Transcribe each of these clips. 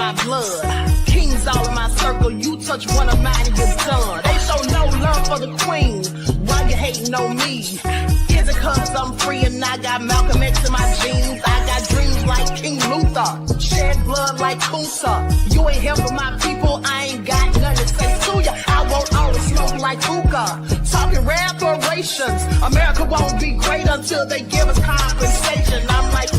my blood. Kings all in my circle, you touch one of mine and you're done. They show no love for the queen, why you hating on me? Is it cause I'm free and I got Malcolm X in my jeans? I got dreams like King Luther, shed blood like Kusa. You ain't here for my people, I ain't got nothing to say to ya. I want all the smoke like hookah, talking reparations. America won't be great until they give us compensation. I'm like,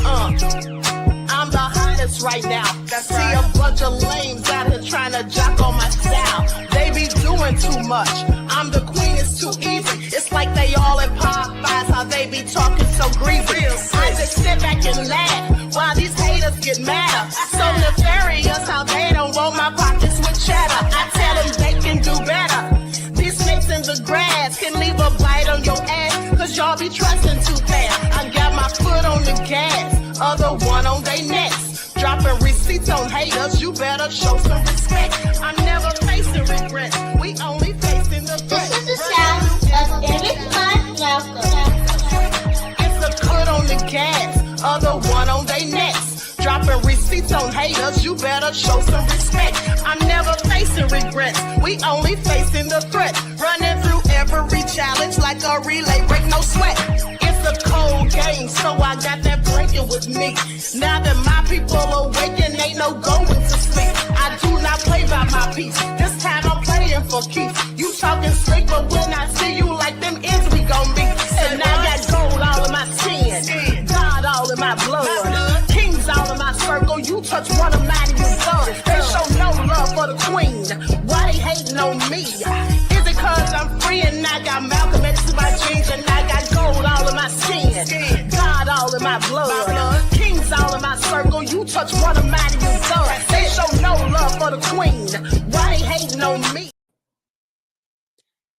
I'm the hottest right now. See a bunch of lames out here trying to jock on my style. They be doing too much. I'm the queen, it's too easy. It's like they all in Popeyes, how they be talking so greasy. I just sit back and laugh while these haters get mad. So nefarious how they don't want my pockets with cheddar. I tell them they can do better. These snakes in the grass can leave a bite on your ass, cause y'all be trusting too fast. I got my foot on the gas, other one on their necks. Dropping receipts on haters, you better show some respect. I'm never facing regrets, we only facing the threat. This is the sound of Eric Maxwell. It's a cut on the gas, other one on their necks. Dropping receipts on haters, you better show some respect. I'm never facing regrets, we only facing the threat. Running through every challenge like a relay, break no sweat. It's a cold game, so I got that blanket with me. Now that my people awaken, ain't no going to sleep. I do not play by my piece, this time I'm playing for keeps. You talking slick, but when I see you like them ends, we gon' meet. And I got gold all in my skin, God all in my blood. Kings all in my circle, you touch one of mine and you're done. They show no love for the queen, why they hating on me? Is it cause I'm free and I got Malcolm X in my jeans, and I got gold all in my skin, God all in my blood. Kings all in my circle, you touch one of mine and you're done. They show no love for the queen, why they hating on me?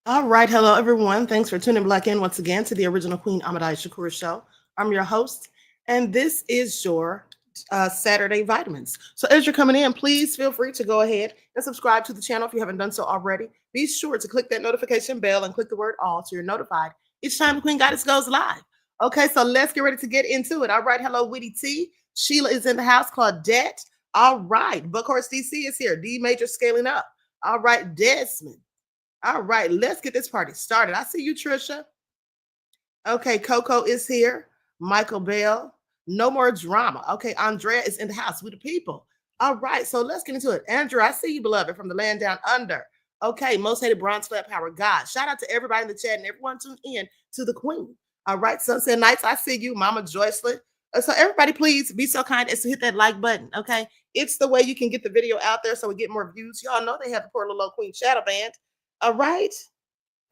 All right, hello everyone. Thanks for tuning back in once again to the original Queen Ahmadiyyah Shakur show. I'm your host, and this is your Saturday Vitamins. So as you're coming in, please feel free to go ahead and subscribe to the channel if you haven't done so already. Be sure to click that notification bell and click the word all so you're notified each time the Queen Goddess goes live. Okay, so let's get ready to get into it. All right, hello, Witty T. Sheila is in the house, Claudette. All right, Buckhorse DC is here. D Major scaling up. All right, Desmond. All right, let's get this party started. I see you, Trisha. Okay, Coco is here. Michael Bell. No more drama. Okay, Andrea is in the house with the people. All right, so let's get into it. Andrew, I see you, beloved, from the land down under. Okay, most hated bronze flat power God. Shout out to everybody in the chat and everyone tuned in to the Queen. All right, Sunset Nights, I see you, Mama Joycelyn. So everybody, please be so kind as to hit that like button, okay? It's the way you can get the video out there so we get more views. Y'all know they have the poor little old Queen Shadow Band. All right.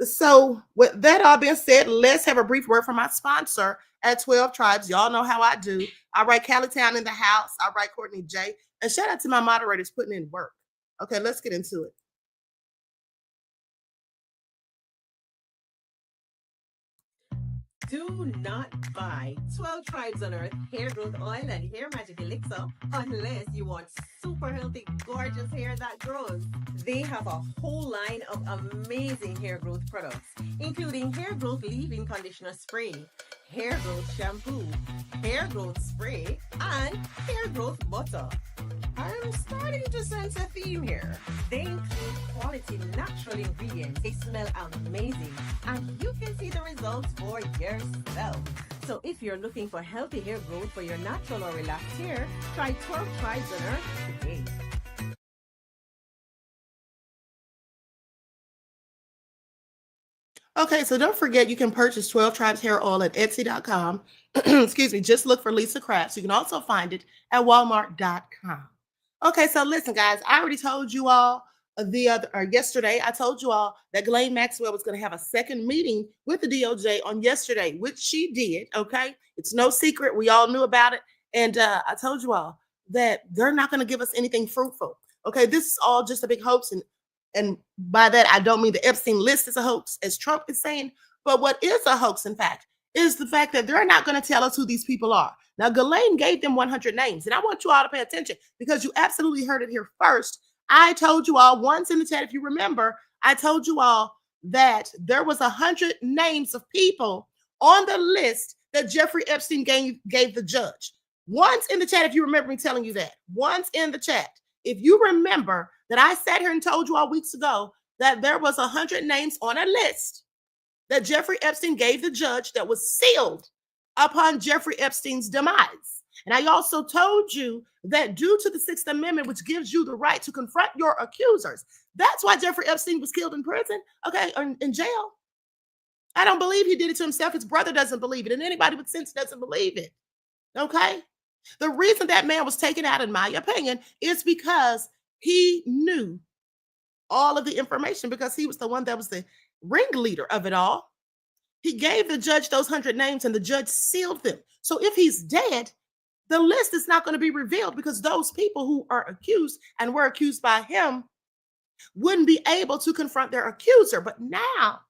So with that all being said, let's have a brief word from my sponsor at 12 Tribes. Y'all know how I do. All right, Callitown in the house. All right, Courtney J. And shout out to my moderators putting in work. Okay, let's get into it. Do not buy 12 Tribes on Earth hair growth oil and hair magic elixir unless you want super healthy, gorgeous hair that grows. They have a whole line of amazing hair growth products, including hair growth leave-in conditioner spray, hair growth shampoo, hair growth spray, and hair growth butter. I'm starting to sense a theme here. They include quality natural ingredients. They smell amazing, and you can see the results for yourself. So if you're looking for healthy hair growth for your natural or relaxed hair, try 12 Tribes on Earth today. Okay, so don't forget you can purchase 12 Tribes hair oil at Etsy.com. Excuse me, just look for Lisa Crafts. You can also find it at Walmart.com. Okay, so listen, guys, I already told you all yesterday, I told you all that Ghislaine Maxwell was going to have a second meeting with the DOJ on yesterday, which she did. Okay, it's no secret. We all knew about it. And I told you all that they're not going to give us anything fruitful. Okay, this is all just a big hoax. And by that, I don't mean the Epstein list is a hoax, as Trump is saying. But what is a hoax, in fact, is the fact that they're not going to tell us who these people are. Now, Ghislaine gave them 100 names, and I want you all to pay attention because you absolutely heard it here first. I told you all once in the chat, if you remember, I told you all that there was 100 names of people on the list that Jeffrey Epstein gave the judge. Once in the chat, if you remember me telling you that. Once in the chat. if you remember that I sat here and told you all weeks ago that there was 100 names on a list that Jeffrey Epstein gave the judge that was sealed upon Jeffrey Epstein's demise. And I also told you that due to the Sixth Amendment, which gives you the right to confront your accusers, that's why Jeffrey Epstein was killed in prison, okay, or in jail. I don't believe he did it to himself. His brother doesn't believe it, and anybody with sense doesn't believe it, okay? The reason that man was taken out, in my opinion, is because he knew all of the information, because he was the one that was the ringleader of it all. He gave the judge those 100 names, and the judge sealed them. So if he's dead, the list is not going to be revealed, because those people who are accused and were accused by him wouldn't be able to confront their accuser. But now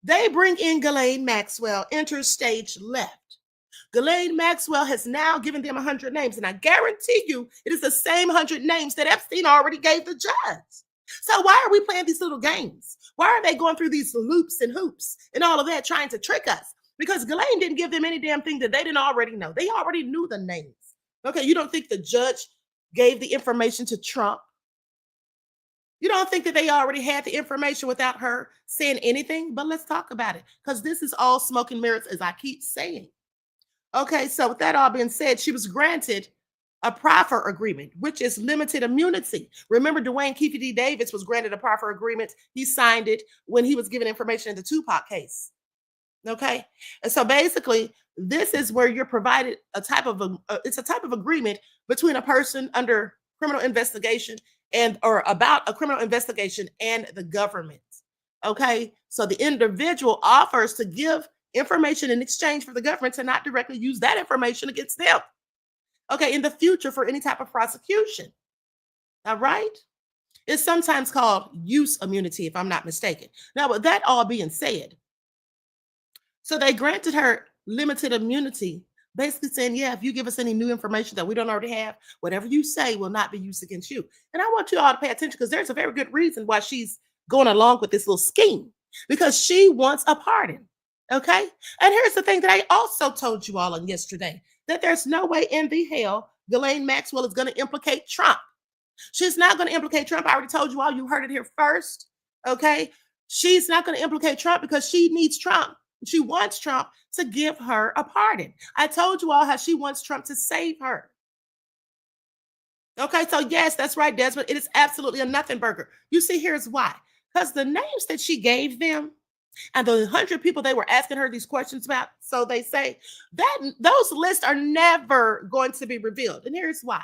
they bring in Ghislaine Maxwell, enters stage left. Ghislaine Maxwell has now given them 100 names, and I guarantee you it is the same 100 names that Epstein already gave the judge. So why are we playing these little games? Why are they going through these loops and hoops and all of that trying to trick us? Because Ghislaine didn't give them any damn thing that they didn't already know. They already knew the names. Okay, you don't think the judge gave the information to Trump? You don't think that they already had the information without her saying anything? But let's talk about it, because this is all smoke and mirrors, as I keep saying. Okay, so with that all being said, she was granted a proffer agreement, which is limited immunity. Remember, Dwayne Keefe D. Davis was granted a proffer agreement. He signed it when he was given information in the Tupac case. Okay, and so basically, this is where you're provided a type of it's a type of agreement between a person under criminal investigation or about a criminal investigation and the government. Okay, so the individual offers to give information in exchange for the government to not directly use that information against them. Okay, in the future for any type of prosecution. All right, it's sometimes called use immunity, if I'm not mistaken. Now, with that all being said, so they granted her limited immunity, basically saying, yeah, if you give us any new information that we don't already have, whatever you say will not be used against you. And I want you all to pay attention, because there's a very good reason why she's going along with this little scheme, because she wants a pardon. Okay. And here's the thing that I also told you all on yesterday, that there's no way in the hell Ghislaine Maxwell is going to implicate Trump. She's not going to implicate Trump. I already told you all, you heard it here first. Okay. She's not going to implicate Trump because she needs Trump. She wants Trump to give her a pardon. I told you all how she wants Trump to save her. Okay, so yes, that's right, Desmond. It is absolutely a nothing burger. You see, here's why. Because the names that she gave them and the 100 people they were asking her these questions about, so they say that those lists are never going to be revealed. And here's why.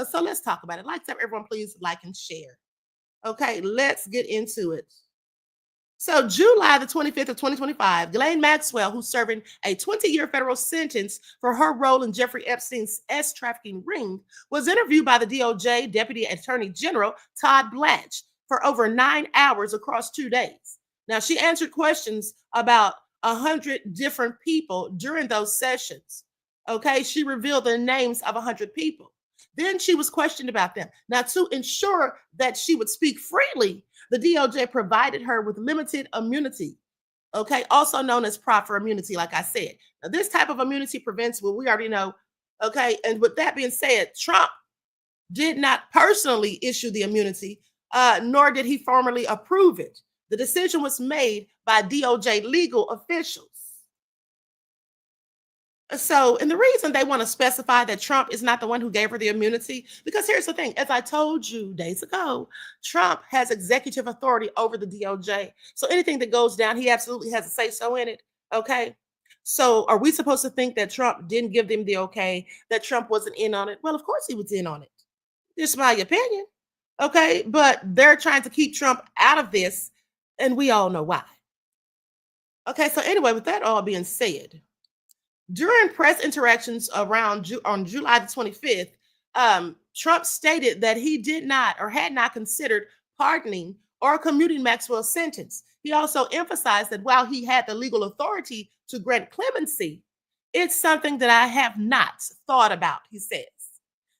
So let's talk about it. Everyone, please like and share. Okay, let's get into it. So July the 25th of 2025, Ghislaine Maxwell, who's serving a 20-year federal sentence for her role in Jeffrey Epstein's trafficking ring, was interviewed by the DOJ Deputy Attorney General Todd Blanche for over 9 hours across 2 days. Now, she answered questions about 100 different people during those sessions. Okay, she revealed the names of 100 people. Then she was questioned about them. Now, to ensure that she would speak freely, the DOJ provided her with limited immunity, okay, also known as proffer immunity, like I said. Now, this type of immunity prevents what we already know, okay? And with that being said, Trump did not personally issue the immunity, nor did he formally approve it. The decision was made by DOJ legal officials. So, and the reason they want to specify that Trump is not the one who gave her the immunity, because here's the thing, as I told you days ago, Trump has executive authority over the DOJ. So anything that goes down, he absolutely has a say-so in it, okay? So are we supposed to think that Trump didn't give them the okay, that Trump wasn't in on it? Well, of course he was in on it. Just my opinion, okay? But they're trying to keep Trump out of this, and we all know why. Okay, so anyway, with that all being said, during press interactions on July the 25th, Trump stated that he did not or had not considered pardoning or commuting Maxwell's sentence. He also emphasized that while he had the legal authority to grant clemency, it's something that I have not thought about, he says.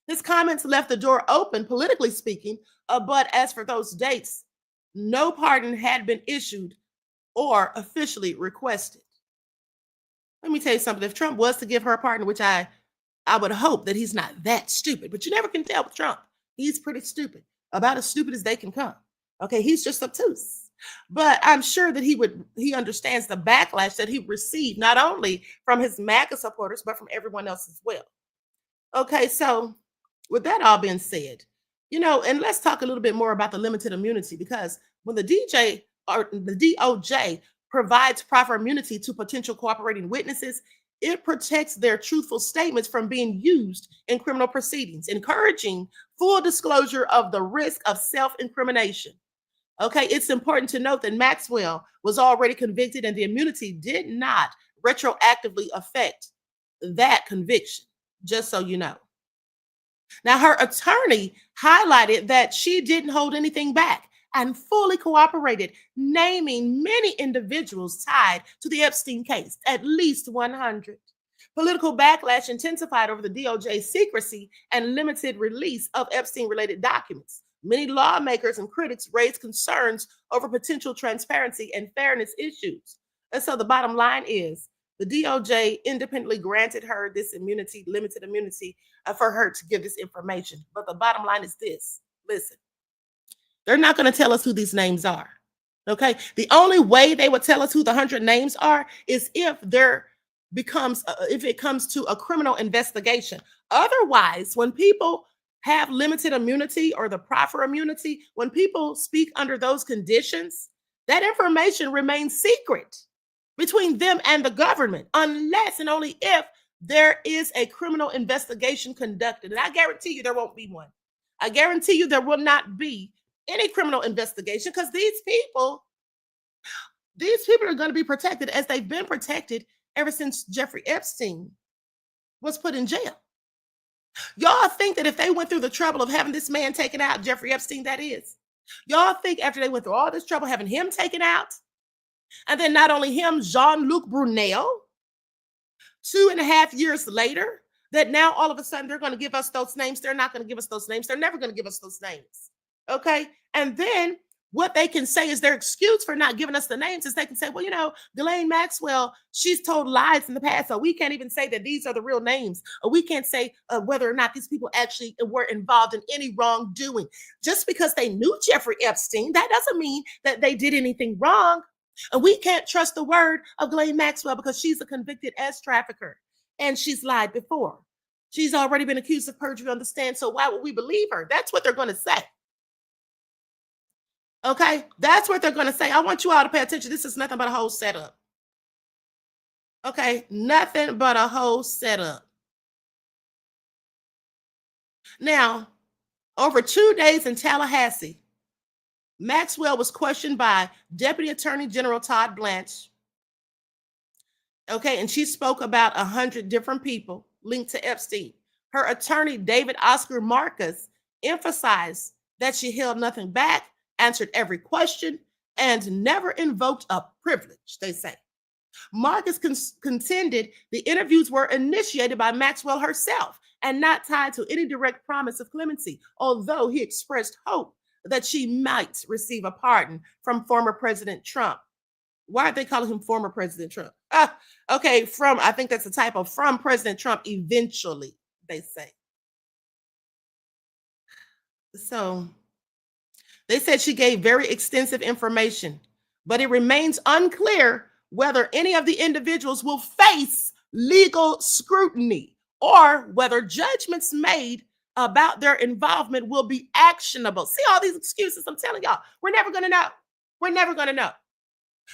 His comments left the door open, politically speaking, but as for those dates, no pardon had been issued or officially requested. Let me tell you something. If Trump was to give her a pardon, which I would hope that he's not that stupid, but you never can tell with Trump. He's pretty stupid, about as stupid as they can come. Okay, he's just obtuse. But I'm sure that he understands the backlash that he received not only from his MAGA supporters, but from everyone else as well. Okay, so with that all being said, and let's talk a little bit more about the limited immunity, because when the DOJ provides proper immunity to potential cooperating witnesses, it protects their truthful statements from being used in criminal proceedings, encouraging full disclosure of the risk of self-incrimination. Okay, it's important to note that Maxwell was already convicted and the immunity did not retroactively affect that conviction, just so you know. Now, her attorney highlighted that she didn't hold anything back and fully cooperated, naming many individuals tied to the Epstein case, at least 100. Political backlash intensified over the DOJ's secrecy and limited release of Epstein-related documents. Many lawmakers and critics raised concerns over potential transparency and fairness issues. And so the bottom line is the DOJ independently granted her this immunity, limited immunity, for her to give this information. But the bottom line is this. Listen, they're not going to tell us who these names are. Okay? The only way they would tell us who the 100 names are is if it comes to a criminal investigation. Otherwise, when people have limited immunity or the proper immunity, when people speak under those conditions, that information remains secret between them and the government, unless and only if there is a criminal investigation conducted. And I guarantee you there won't be one. I guarantee you there will not be any criminal investigation, because these people are going to be protected as they've been protected ever since Jeffrey Epstein was put in jail. Y'all think that if they went through the trouble of having this man taken out, Jeffrey Epstein, that is, y'all think after they went through all this trouble having him taken out, and then not only him, Jean-Luc Brunel, 2.5 years later, that now all of a sudden they're going to give us those names? They're not going to give us those names. They're never going to give us those names. Okay. And then what they can say is their excuse for not giving us the names is they can say, well, Ghislaine Maxwell, she's told lies in the past, so we can't even say that these are the real names, or we can't say whether or not these people actually were involved in any wrongdoing. Just because they knew Jeffrey Epstein, that doesn't mean that they did anything wrong. And we can't trust the word of Ghislaine Maxwell because she's a convicted ass trafficker and she's lied before. She's already been accused of perjury on the stand, so why would we believe her? That's what they're going to say. Okay, that's what they're going to say. I want you all to pay attention. This is nothing but a whole setup. Okay, nothing but a whole setup. Now, over 2 days in Tallahassee, Maxwell was questioned by Deputy Attorney General Todd Blanche. Okay, and she spoke about 100 different people linked to Epstein. Her attorney, David Oscar Marcus, emphasized that she held nothing back, answered every question, and never invoked a privilege, they say. Marcus contended the interviews were initiated by Maxwell herself and not tied to any direct promise of clemency, although he expressed hope that she might receive a pardon from former President Trump. Why are they calling him former President Trump? Okay, I think that's a typo, from President Trump eventually, they say. So they said she gave very extensive information, but it remains unclear whether any of the individuals will face legal scrutiny or whether judgments made about their involvement will be actionable. See all these excuses? I'm telling y'all, we're never going to know. We're never going to know.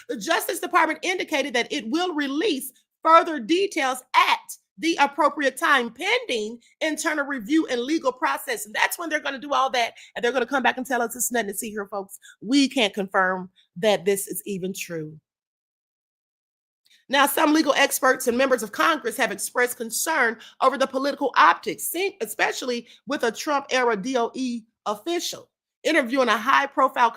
The Justice Department indicated that it will release further details at the appropriate time, pending internal review and legal process. And that's when they're going to do all that. And they're going to come back and tell us it's nothing to see here, folks. We can't confirm that this is even true. Now, some legal experts and members of Congress have expressed concern over the political optics, especially with a Trump-era DOE official interviewing a high-profile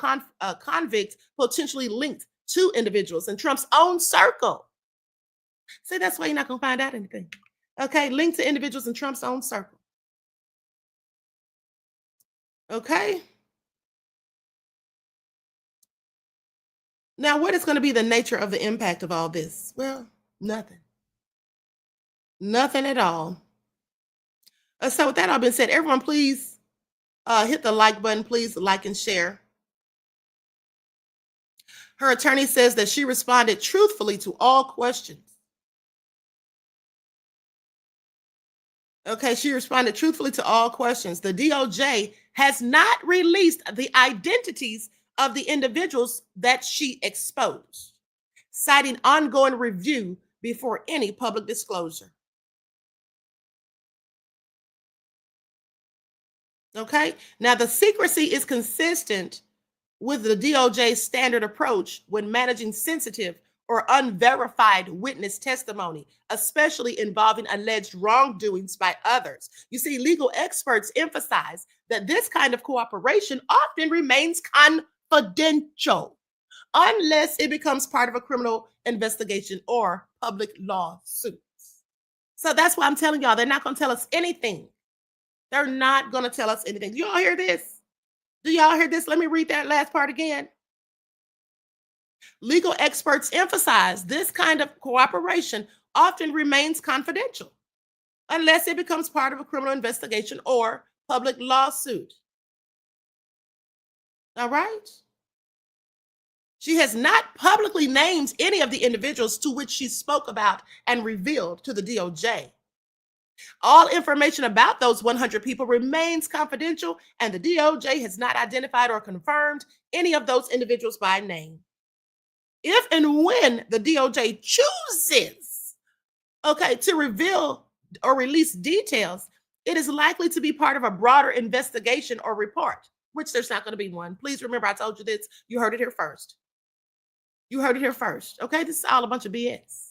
convict potentially linked to individuals in Trump's own circle. See, that's why you're not going to find out anything. Okay, linked to individuals in Trump's own circle. Okay. Now, what is going to be the nature of the impact of all this? Well, nothing. Nothing at all. So with that all being said, everyone, please Hit the like button, please. Like and share. Her attorney says that she responded truthfully to all questions. Okay, she responded truthfully to all questions. The DOJ has not released the identities of the individuals that she exposed, citing ongoing review before any public disclosure. Okay, now the secrecy is consistent with the DOJ's standard approach when managing sensitive or unverified witness testimony, especially involving alleged wrongdoings by others. You see, legal experts emphasize that this kind of cooperation often remains confidential unless it becomes part of a criminal investigation or public lawsuits. So that's why I'm telling y'all, they're not going to tell us anything. They're not going to tell us anything. Do y'all hear this? Do y'all hear this? Let me read that last part again. Legal experts emphasize this kind of cooperation often remains confidential unless it becomes part of a criminal investigation or public lawsuit. All right? She has not publicly named any of the individuals to which she spoke about and revealed to the DOJ. All information about those 100 people remains confidential, and the DOJ has not identified or confirmed any of those individuals by name. If and when the DOJ chooses, to reveal or release details, it is likely to be part of a broader investigation or report, which there's not going to be one. Please remember, I told you this. You heard it here first. You heard it here first. Okay, this is all a bunch of BS.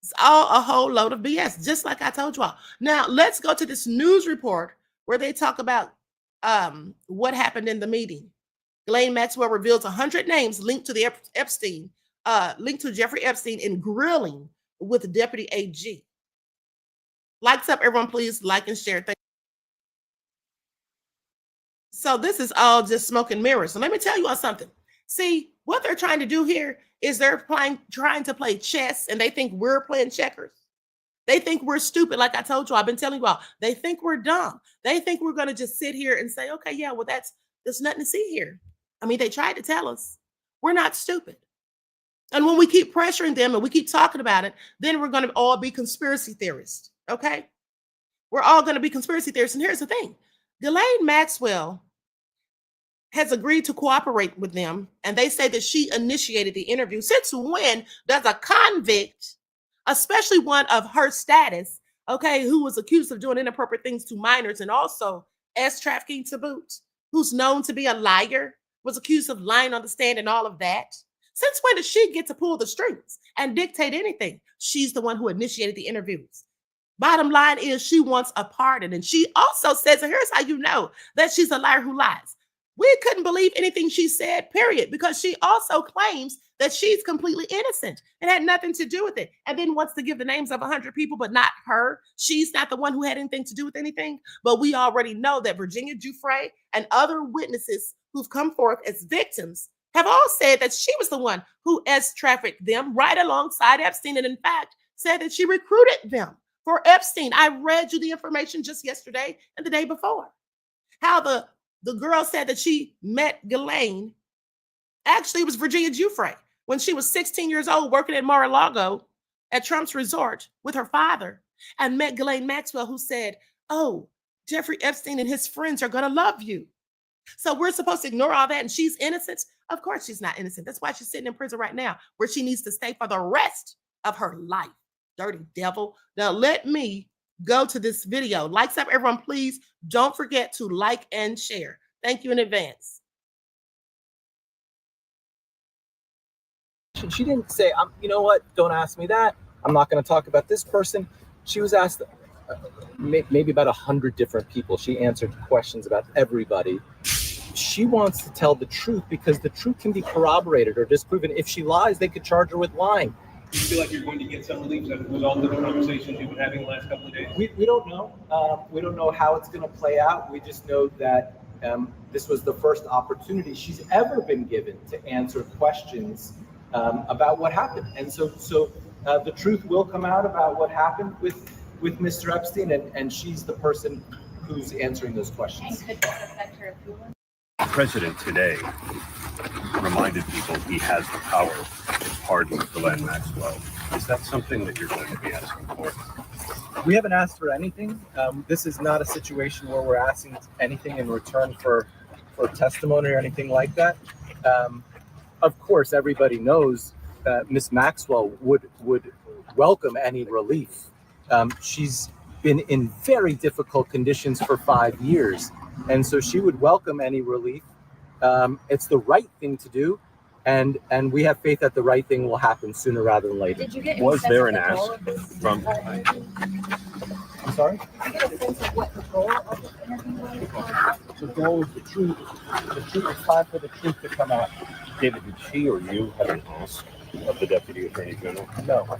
It's all a whole load of BS, just like I told you all. Now, let's go to this news report where they talk about what happened in the meeting. Ghislaine Maxwell reveals 100 names linked to the Epstein, linked to Jeffrey Epstein in grilling with Deputy AG. Likes up, everyone, please like and share. So this is all just smoke and mirrors. So let me tell you all something. See, what they're trying to do here is they're trying to play chess, and they think we're playing checkers. They think we're stupid, like I told you. I've been telling you all. They think we're dumb. They think we're going to just sit here and say, okay, yeah, well, there's nothing to see here. I mean, they tried to tell us we're not stupid. And when we keep pressuring them and we keep talking about it, then we're going to all be conspiracy theorists, okay? We're all going to be conspiracy theorists. And here's the thing. Ghislaine Maxwell has agreed to cooperate with them, and they say that she initiated the interview. Since when does a convict, especially one of her status, who was accused of doing inappropriate things to minors and also trafficking to boot, who's known to be a liar, was accused of lying on the stand and all of that? Since when does she get to pull the strings and dictate anything? She's the one who initiated the interviews. Bottom line is she wants a pardon. And she also says, and here's how you know that she's a liar who lies. We couldn't believe anything she said, period, because she also claims that she's completely innocent and had nothing to do with it, and then wants to give the names of 100 people, but not her. She's not the one who had anything to do with anything. But we already know that Virginia Giuffre and other witnesses who've come forth as victims have all said that she was the one who trafficked them right alongside Epstein, and in fact said that she recruited them for Epstein. I read you the information just yesterday and the day before. How the girl said that she met Ghislaine. Actually, it was Virginia Giuffre when she was 16 years old working at Mar-a-Lago at Trump's resort with her father, and met Ghislaine Maxwell, who said, oh, Jeffrey Epstein and his friends are going to love you. So we're supposed to ignore all that, and she's innocent? Of course she's not innocent. That's why she's sitting in prison right now, where she needs to stay for the rest of her life. Dirty devil. Now let me go to this video. Likes up, everyone, please. Don't forget to like and share. Thank you in advance. She didn't say, you know what, don't ask me that. I'm not going to talk about this person. She was asked maybe about 100 different people. She answered questions about everybody. She wants to tell the truth because the truth can be corroborated or disproven. If she lies, they could charge her with lying. Do you feel like you're going to get some relief with all the conversations you've been having the last couple of days? We don't know. We don't know how it's going to play out. We just know that this was the first opportunity she's ever been given to answer questions about what happened. And so the truth will come out about what happened with Mr. Epstein, and she's the person who's answering those questions. And could this affect her approval? The president today reminded people he has the power to pardon Ghislaine Maxwell. Is that something that you're going to be asking for? We haven't asked for anything. This is not a situation where we're asking anything in return for testimony or anything like that. Of course, everybody knows Miss Maxwell would welcome any relief. She's been in very difficult conditions for 5 years, and so she would welcome any relief. It's the right thing to do, and we have faith that the right thing will happen sooner rather than later. Did you get Was there an the ask goal of this from? I'm sorry? Did you get a sense of what the goal of this interview was? The goal is the truth. The truth is time for the truth to come out. David, did she or you have an ask of the Deputy Attorney General? No.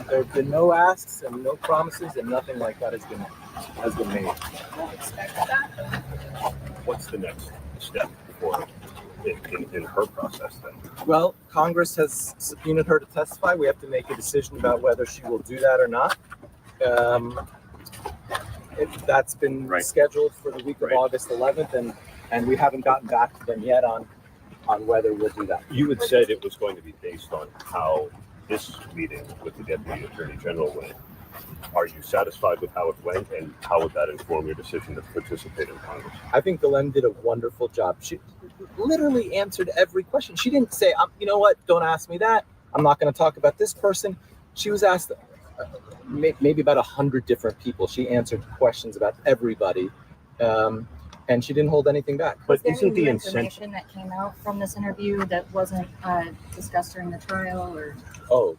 There have been no asks and no promises, and nothing like that has been made. What's the next step for in her process then? Well, Congress has subpoenaed her to testify. We have to make a decision about whether she will do that or not. That's been scheduled for the week of August 11th, and we haven't gotten back to them yet on whether we'll do that. You had said it was going to be based on how this meeting with the Deputy Attorney General went. Are you satisfied with how it went, and how would that inform your decision to participate in Congress? I think Ghislaine did a wonderful job. She literally answered every question. She didn't say, you know what, don't ask me that. I'm not going to talk about this person. She was asked maybe about 100 different people. She answered questions about everybody, and she didn't hold anything back. But Was there isn't the any incentive? information that came out from this interview that wasn't discussed during the trial, or? Oh,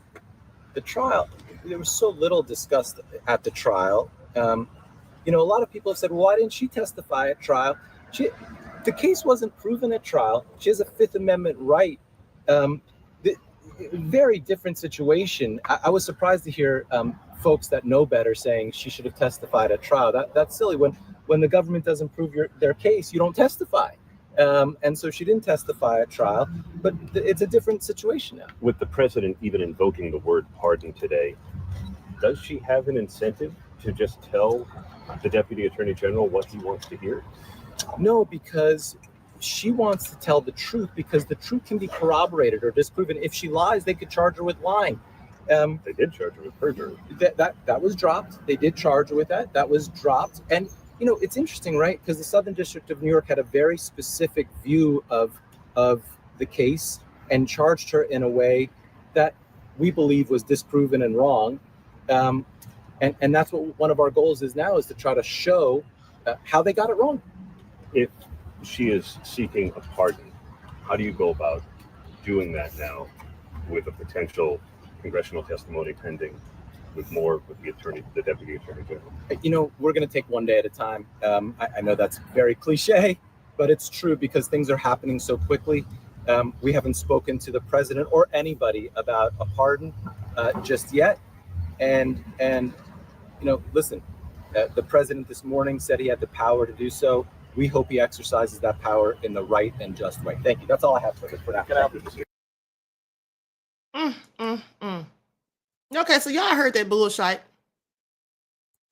the trial. There was so little discussed at the trial. A lot of people have said, well, why didn't she testify at trial? The case wasn't proven at trial. She has a Fifth Amendment right. Very different situation. I was surprised to hear folks that know better saying she should have testified at trial. That's silly. When the government doesn't prove their case, you don't testify. And so she didn't testify at trial, but it's a different situation now. With the president even invoking the word pardon today, does she have an incentive to just tell the Deputy Attorney General what he wants to hear? No, because she wants to tell the truth, because the truth can be corroborated or disproven. If she lies, they could charge her with lying. They did charge her with perjury. That was dropped. They did charge her with that. That was dropped. And it's interesting, right? Because the Southern District of New York had a very specific view of the case and charged her in a way that we believe was disproven and wrong. And that's what one of our goals is now, is to try to show how they got it wrong. If she is seeking a pardon, how do you go about doing that now with a potential congressional testimony pending, with the Deputy Attorney General? We're going to take one day at a time. I know that's very cliche, but it's true, because things are happening so quickly. We haven't spoken to the president or anybody about a pardon just yet. And listen, the president this morning said he had the power to do so. We hope he exercises that power in the right and just way. Thank you. That's all I have for now. Okay, so y'all heard that bullshit.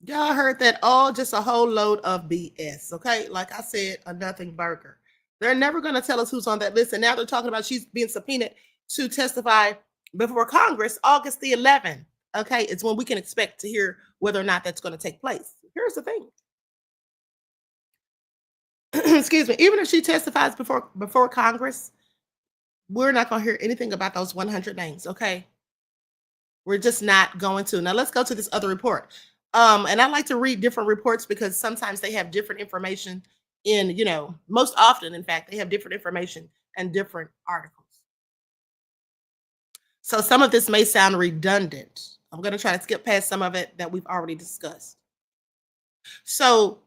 Y'all heard that all just a whole load of BS. Okay, like I said, a nothing burger. They're never going to tell us who's on that list. And now they're talking about she's being subpoenaed to testify before Congress August the 11th. Okay, it's when we can expect to hear whether or not that's going to take place. Here's the thing. Excuse me. Even if she testifies before Congress, we're not going to hear anything about those 100 names. Okay, we're just not going to. Now let's go to this other report. And I like to read different reports because sometimes they have different information in, most often, in fact, they have different information and different articles. So some of this may sound redundant. I'm going to try to skip past some of it that we've already discussed. So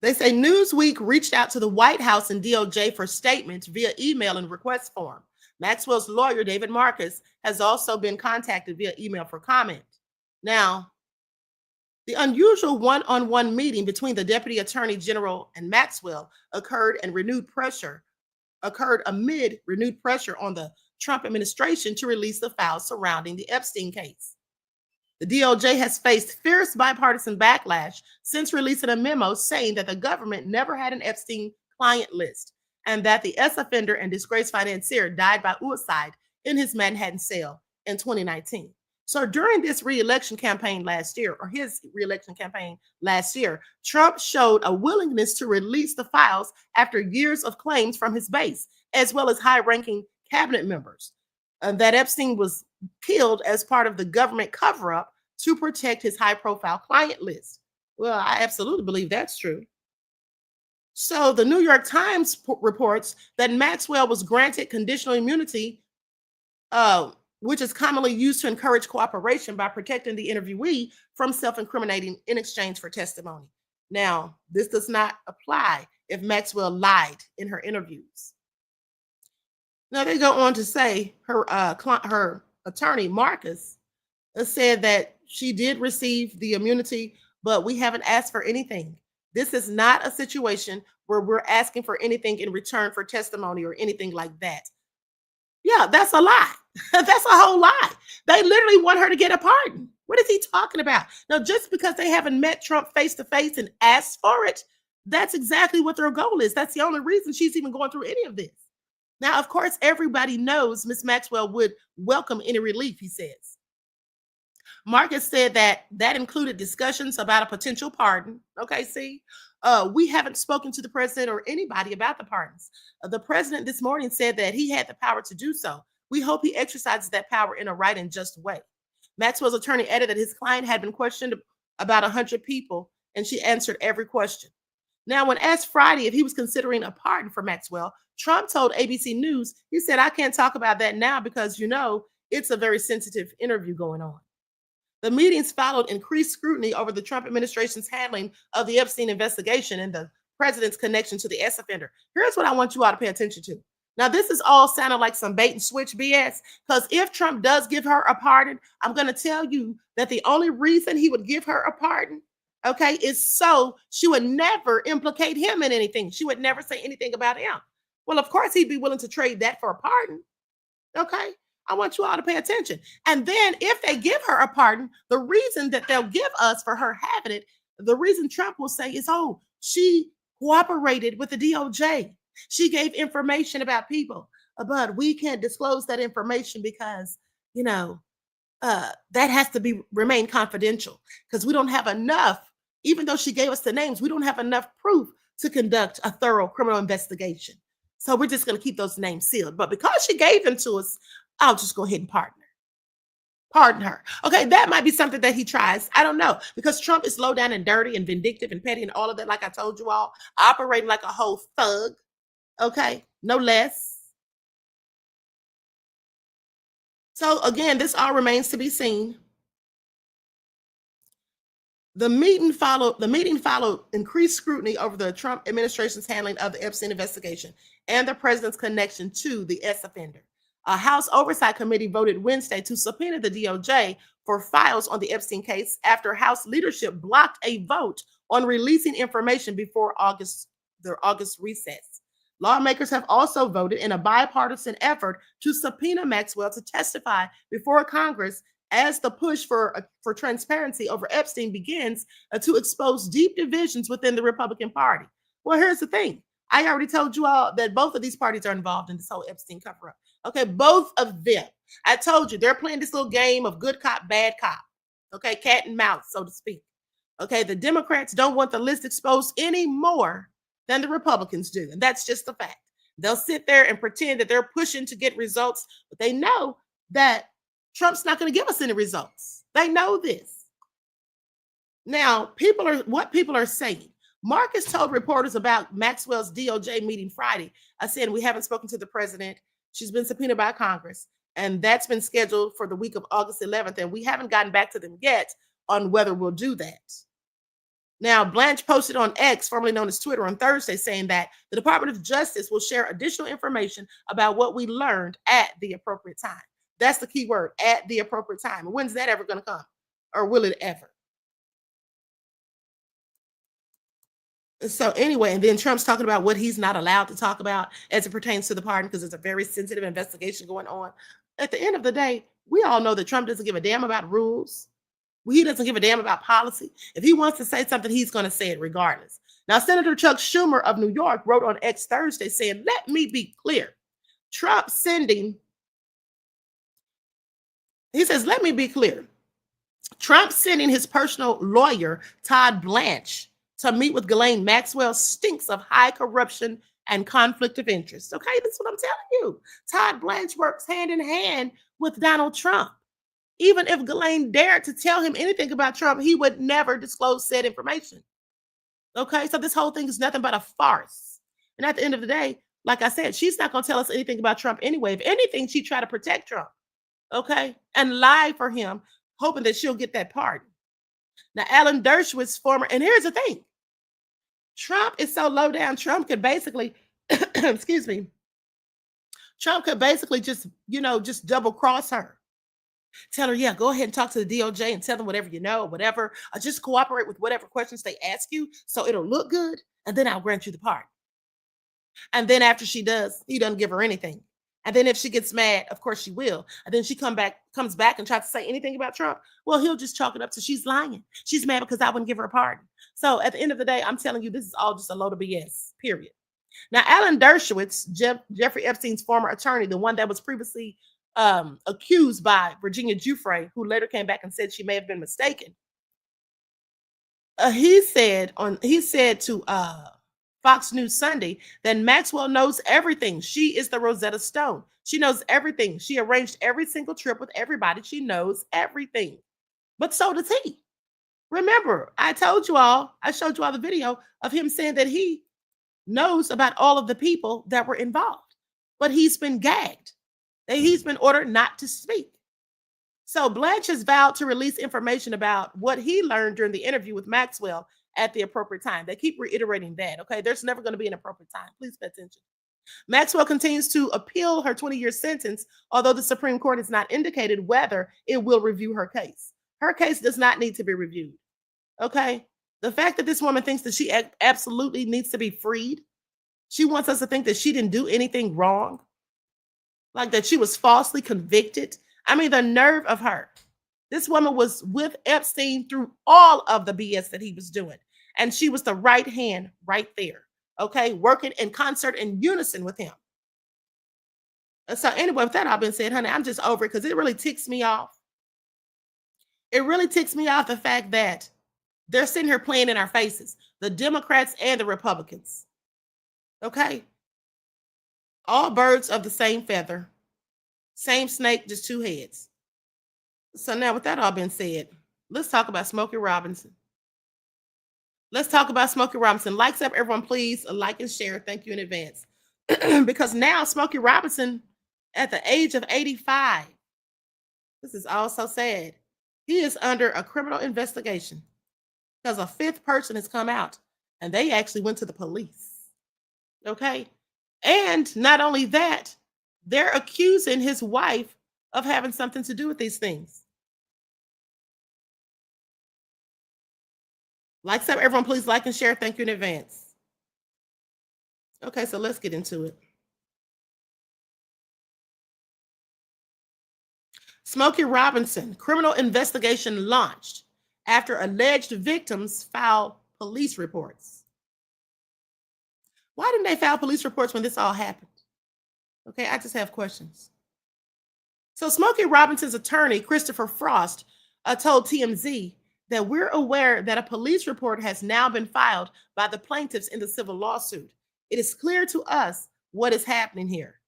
they say Newsweek reached out to the White House and DOJ for statements via email and request form. Maxwell's lawyer, David Marcus, has also been contacted via email for comment. Now, the unusual one-on-one meeting between the Deputy Attorney General and Maxwell occurred amid renewed pressure on the Trump administration to release the files surrounding the Epstein case. The DOJ has faced fierce bipartisan backlash since releasing a memo saying that the government never had an Epstein client list and that the ex-offender and disgraced financier died by suicide in his Manhattan cell in 2019. So during this re-election campaign last year, or his re-election campaign last year, Trump showed a willingness to release the files after years of claims from his base, as well as high-ranking cabinet members, that Epstein was killed as part of the government cover-up to protect his high-profile client list. Well, I absolutely believe that's true. So the New York Times reports that Maxwell was granted conditional immunity, which is commonly used to encourage cooperation by protecting the interviewee from self-incriminating in exchange for testimony. Now, this does not apply if Maxwell lied in her interviews. Now, they go on to say her attorney, Marcus, said that she did receive the immunity, but we haven't asked for anything. This is not a situation where we're asking for anything in return for testimony or anything like that. Yeah, that's a lie. That's a whole lie. They literally want her to get a pardon. What is he talking about? Now, just because they haven't met Trump face to face and asked for it, that's exactly what their goal is. That's the only reason she's even going through any of this. Now, of course, everybody knows Ms. Maxwell would welcome any relief, he says. Marcus said that included discussions about a potential pardon. Okay, see, we haven't spoken to the president or anybody about the pardons. The president this morning said that he had the power to do so. We hope he exercises that power in a right and just way. Maxwell's attorney added that his client had been questioned about 100 people, and she answered every question. Now, when asked Friday if he was considering a pardon for Maxwell, Trump told ABC News, he said, I can't talk about that now because, it's a very sensitive interview going on. The meetings followed increased scrutiny over the Trump administration's handling of the Epstein investigation and the president's connection to the ex-offender. Here's what I want you all to pay attention to. Now, this is all sounding like some bait and switch BS, because if Trump does give her a pardon, I'm going to tell you that the only reason he would give her a pardon, okay, is so she would never implicate him in anything. She would never say anything about him. Well, of course, he'd be willing to trade that for a pardon. Okay, I want you all to pay attention. And then if they give her a pardon, the reason that they'll give us for her having it, the reason Trump will say is, oh, she cooperated with the DOJ. She gave information about people, but we can't disclose that information because, that has to remain confidential because we don't have enough, even though she gave us the names, we don't have enough proof to conduct a thorough criminal investigation. So we're just going to keep those names sealed. But because she gave them to us, I'll just go ahead and pardon her. Okay, that might be something that he tries. I don't know, because Trump is low down and dirty and vindictive and petty and all of that, like I told you all, operating like a whole thug. Okay, no less. So again, this all remains to be seen. The meeting followed increased scrutiny over the Trump administration's handling of the Epstein investigation and the president's connection to the ex-offender. A House Oversight Committee voted Wednesday to subpoena the DOJ for files on the Epstein case after House leadership blocked a vote on releasing information before the August recess. Lawmakers have also voted in a bipartisan effort to subpoena Maxwell to testify before Congress as the push for transparency over Epstein begins to expose deep divisions within the Republican Party. Well, here's the thing. I already told you all that both of these parties are involved in this whole Epstein cover-up. Okay, both of them. I told you they're playing this little game of good cop, bad cop. Okay, cat and mouse, so to speak. Okay, the Democrats don't want the list exposed any more than the Republicans do. And that's just the fact. They'll sit there and pretend that they're pushing to get results, but they know that Trump's not going to give us any results. They know this. Now, what people are saying. Marcus told reporters about Maxwell's DOJ meeting Friday. I said, we haven't spoken to the president. She's been subpoenaed by Congress, and that's been scheduled for the week of August 11th, and we haven't gotten back to them yet on whether we'll do that. Now, Blanche posted on X, formerly known as Twitter, on Thursday, saying that the Department of Justice will share additional information about what we learned at the appropriate time. That's the key word, at the appropriate time. When's that ever going to come? Or will it ever? So anyway, and then Trump's talking about what he's not allowed to talk about as it pertains to the pardon because it's a very sensitive investigation going on. At the end of the day, we all know that Trump doesn't give a damn about rules. He doesn't give a damn about policy. If he wants to say something, he's going to say it regardless. Now, Senator Chuck Schumer of New York wrote on X Thursday saying, let me be clear. He says, let me be clear. Trump sending his personal lawyer, Todd Blanche, to meet with Ghislaine Maxwell stinks of high corruption and conflict of interest. Okay, that's what I'm telling you. Todd Blanche works hand in hand with Donald Trump. Even if Ghislaine dared to tell him anything about Trump, he would never disclose said information. Okay, so this whole thing is nothing but a farce. And at the end of the day, like I said, she's not going to tell us anything about Trump anyway. If anything, she tried to protect Trump, okay, and lie for him, hoping that she'll get that pardon. Now, Alan Dershowitz, former, and here's the thing. Trump is so low down, Trump could basically, excuse me, Trump could basically just double cross her. Tell her, yeah, go ahead and talk to the DOJ and tell them whatever you know, whatever. Or just cooperate with whatever questions they ask you so it'll look good, and then I'll grant you the pardon. And then after she does, he doesn't give her anything. And then if she gets mad, of course she will. And then she comes back and tries to say anything about Trump. Well, he'll just chalk it up to she's lying. She's mad because I wouldn't give her a pardon. So at the end of the day, I'm telling you, this is all just a load of BS, period. Now, Alan Dershowitz, Jeffrey Epstein's former attorney, the one that was previously accused by Virginia Giuffre, who later came back and said she may have been mistaken. He said to Fox News Sunday that Maxwell knows everything. She is the Rosetta Stone. She knows everything. She arranged every single trip with everybody. She knows everything. But so does he. Remember, I showed you all the video of him saying that he knows about all of the people that were involved, but he's been gagged. He's been ordered not to speak. So Blanche has vowed to release information about what he learned during the interview with Maxwell at the appropriate time. They keep reiterating that, okay? There's never going to be an appropriate time. Please pay attention. Maxwell continues to appeal her 20-year sentence, although the Supreme Court has not indicated whether it will review her case. Her case does not need to be reviewed, okay? The fact that this woman thinks that she absolutely needs to be freed, she wants us to think that she didn't do anything wrong, like that she was falsely convicted. I mean, the nerve of her. This woman was with Epstein through all of the BS that he was doing. And she was the right hand right there, okay, working in concert in unison with him. So anyway, with that all been said, honey, I'm just over it because it really ticks me off. It really ticks me off the fact that they're sitting here playing in our faces, the Democrats and the Republicans, okay? All birds of the same feather, same snake, just two heads. So now with that all been said, let's talk about Smokey Robinson. Let's talk about Smokey Robinson. Likes up, everyone, please. A like and share. Thank you in advance. Because now Smokey Robinson, at the age of 85, this is all so sad. He is under a criminal investigation because a fifth person has come out and they actually went to the police. Okay. And not only that, they're accusing his wife of having something to do with these things. Like up, everyone, please like and share. Thank you in advance. Okay, so let's get into it. Smokey Robinson, criminal investigation launched after alleged victims filed police reports. Why didn't they file police reports when this all happened? Okay, I just have questions. So Smokey Robinson's attorney, Christopher Frost, told TMZ that we're aware that a police report has now been filed by the plaintiffs in the civil lawsuit. It is clear to us what is happening here.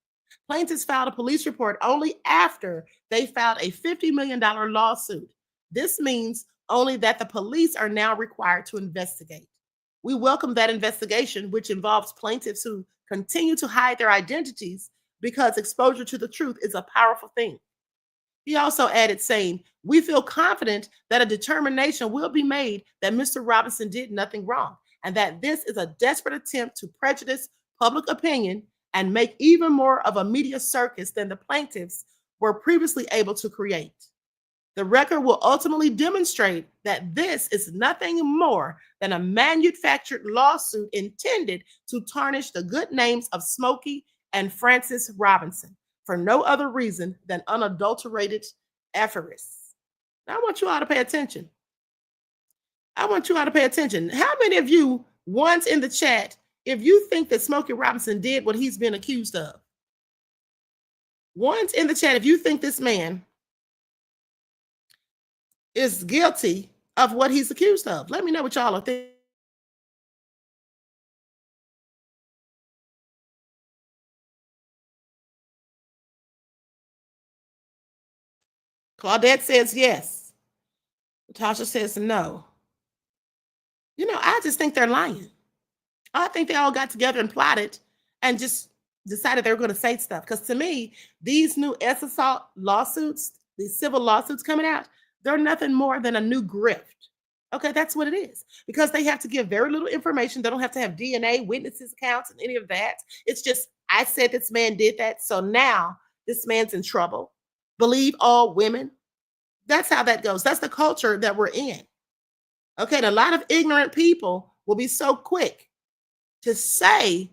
Plaintiffs filed a police report only after they filed a $50 million lawsuit. This means only that the police are now required to investigate. We welcome that investigation, which involves plaintiffs who continue to hide their identities because exposure to the truth is a powerful thing. He also added, saying, we feel confident that a determination will be made that Mr. Robinson did nothing wrong, and that this is a desperate attempt to prejudice public opinion and make even more of a media circus than the plaintiffs were previously able to create. The record will ultimately demonstrate that this is nothing more than a manufactured lawsuit intended to tarnish the good names of Smokey and Frances Robinson for no other reason than unadulterated avarice. I want you all to pay attention. I want you all to pay attention. How many of you once in the chat, if you think that Smokey Robinson did what he's been accused of? Once in the chat, if you think this man is guilty of what he's accused of, let me know what y'all are thinking. Claudette says yes. Natasha says no. You know, I just think they're lying. I think they all got together and plotted and just decided they were going to say stuff. Because to me, these new assault lawsuits, these civil lawsuits coming out, they're nothing more than a new grift. Okay, that's what it is. Because they have to give very little information. They don't have to have DNA, witnesses, accounts, and any of that. It's just, I said this man did that, so now this man's in trouble. Believe all women. That's how that goes. That's the culture that we're in. Okay, and a lot of ignorant people will be so quick to say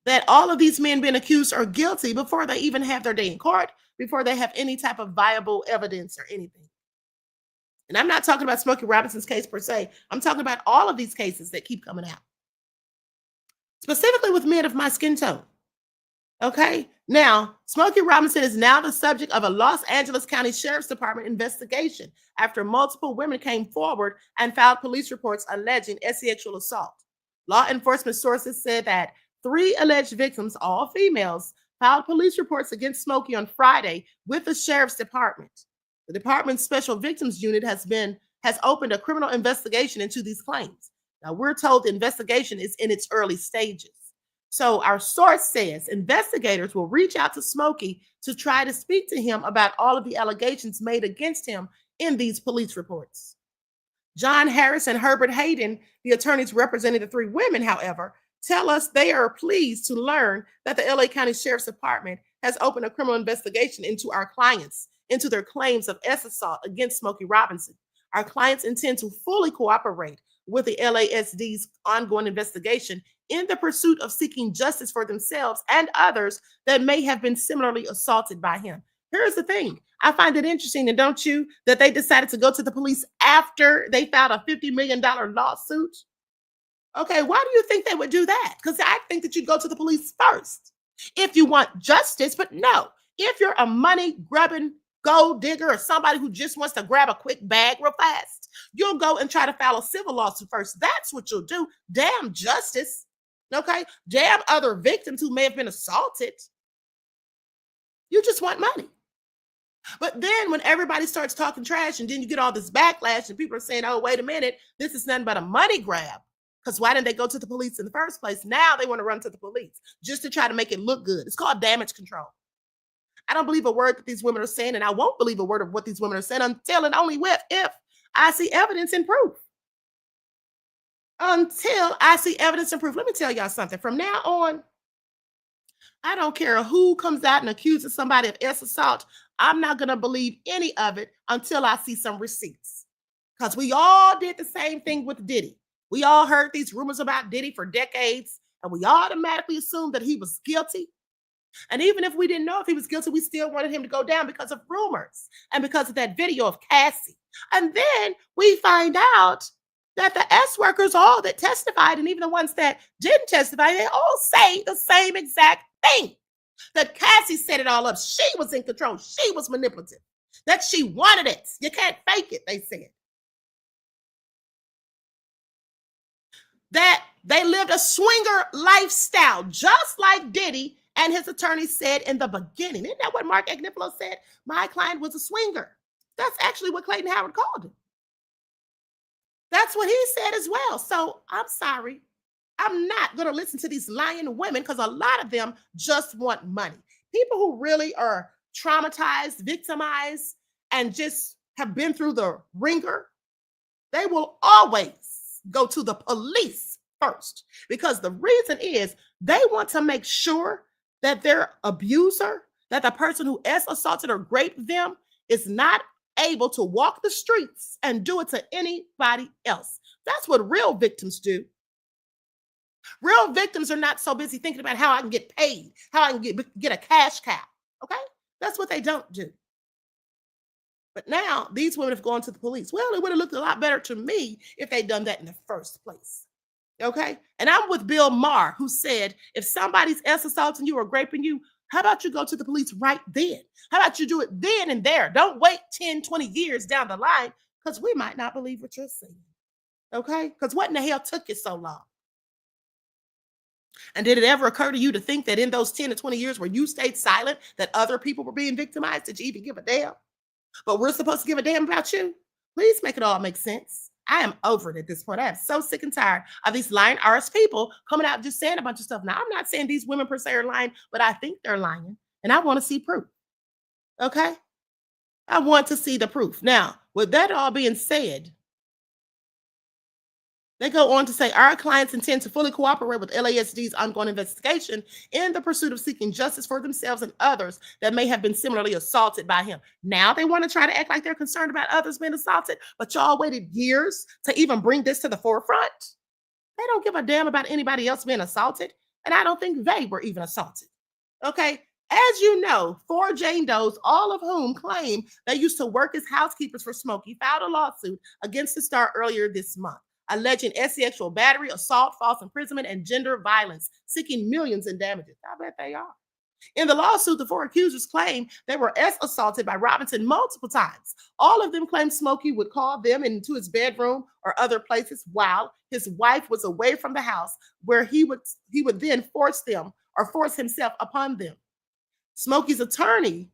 that all of these men being accused are guilty before they even have their day in court, before they have any type of viable evidence or anything. And I'm not talking about Smokey Robinson's case per se. I'm talking about all of these cases that keep coming out, specifically with men of my skin tone. Okay, now Smokey Robinson is now the subject of a Los Angeles County Sheriff's Department investigation after multiple women came forward and filed police reports alleging sexual assault. Law enforcement sources said that 3 alleged victims, all females, filed police reports against Smokey on Friday with the Sheriff's Department. The department's Special Victims Unit has opened a criminal investigation into these claims. Now, we're told the investigation is in its early stages. So our source says investigators will reach out to Smokey to try to speak to him about all of the allegations made against him in these police reports. John Harris and Herbert Hayden, the attorneys representing the 3 women, however, tell us they are pleased to learn that the LA County Sheriff's Department has opened a criminal investigation into our clients, into their claims of assault against Smokey Robinson. Our clients intend to fully cooperate with the LASD's ongoing investigation in the pursuit of seeking justice for themselves and others that may have been similarly assaulted by him. Here's the thing. I find it interesting, and don't you, that they decided to go to the police after they filed a $50 million lawsuit? Okay, why do you think they would do that? Because I think that you'd go to the police first if you want justice, but no. If you're a money-grubbing gold digger or somebody who just wants to grab a quick bag real fast, you'll go and try to file a civil lawsuit first. That's what you'll do. Damn justice. Okay? Damn other victims who may have been assaulted. You just want money. But then when everybody starts talking trash and then you get all this backlash and people are saying, oh, wait a minute, this is nothing but a money grab. Because why didn't they go to the police in the first place? Now they want to run to the police just to try to make it look good. It's called damage control. I don't believe a word that these women are saying, and I won't believe a word of what these women are saying until and only if I see evidence and proof. Until I see evidence and proof. Let me tell y'all something. From now on, I don't care who comes out and accuses somebody of assault. I'm not going to believe any of it until I see some receipts. Because we all did the same thing with Diddy. We all heard these rumors about Diddy for decades, and we automatically assumed that he was guilty. And even if we didn't know if he was guilty, we still wanted him to go down because of rumors and because of that video of Cassie. And then we find out that the S workers, all that testified, and even the ones that didn't testify, they all say the same exact thing. That Cassie set it all up. She was in control. She was manipulative. That she wanted it. You can't fake it, they said. That they lived a swinger lifestyle, just like Diddy and his attorney said in the beginning. Isn't that what Mark Agnifilo said? My client was a swinger. That's actually what Clayton Howard called him. That's what he said as well. So I'm sorry. I'm not going to listen to these lying women because a lot of them just want money. People who really are traumatized, victimized, and just have been through the ringer, they will always go to the police first, because the reason is they want to make sure that their abuser, that the person who assaulted or raped them, is not able to walk the streets and do it to anybody else. That's what real victims do. Real victims are not so busy thinking about how I can get paid, how I can get a cash cow. Okay? That's what they don't do. But now these women have gone to the police. Well, it would have looked a lot better to me if they'd done that in the first place. Okay. And I'm with Bill Maher, who said, if somebody's assaulting you or raping you, how about you go to the police right then? How about you do it then and there? Don't wait 10, 20 years down the line, because we might not believe what you're saying. Okay. Because what in the hell took you so long? And did it ever occur to you to think that in those 10 to 20 years where you stayed silent, that other people were being victimized? Did you even give a damn? But we're supposed to give a damn about you? Please make it all make sense. I am over it at this point. I am so sick and tired of these lying RS people coming out just saying a bunch of stuff. Now, I'm not saying these women per se are lying, but I think they're lying. And I want to see proof. Okay? I want to see the proof. Now, with that all being said, they go on to say, our clients intend to fully cooperate with LASD's ongoing investigation in the pursuit of seeking justice for themselves and others that may have been similarly assaulted by him. Now they want to try to act like they're concerned about others being assaulted, but y'all waited years to even bring this to the forefront. They don't give a damn about anybody else being assaulted, and I don't think they were even assaulted. Okay? As you know, 4 Jane Does, all of whom claim they used to work as housekeepers for Smokey, filed a lawsuit against the star earlier this month, alleging sexual battery, assault, false imprisonment, and gender violence, seeking millions in damages. I bet they are. In the lawsuit, the 4 accusers claim they were assaulted by Robinson multiple times. All of them claim Smokey would call them into his bedroom or other places while his wife was away from the house, where he would then force himself upon them. Smokey's attorney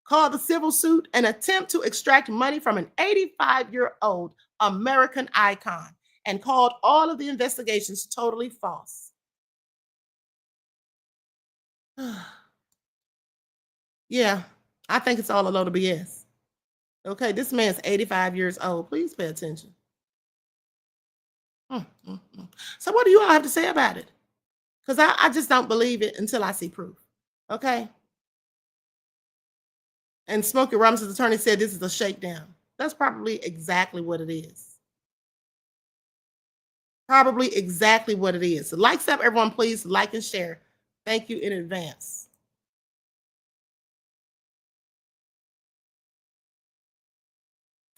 called the civil suit an attempt to extract money from an 85-year-old American icon, and called all of the investigations totally false. Yeah, I think it's all a load of BS. Okay, this man's 85 years old. Please pay attention. So what do you all have to say about it? Because I just don't believe it until I see proof. Okay? And Smokey Robinson's attorney said this is a shakedown. That's probably exactly what it is. Probably exactly what it is. So likes up, everyone, please like and share. Thank you in advance.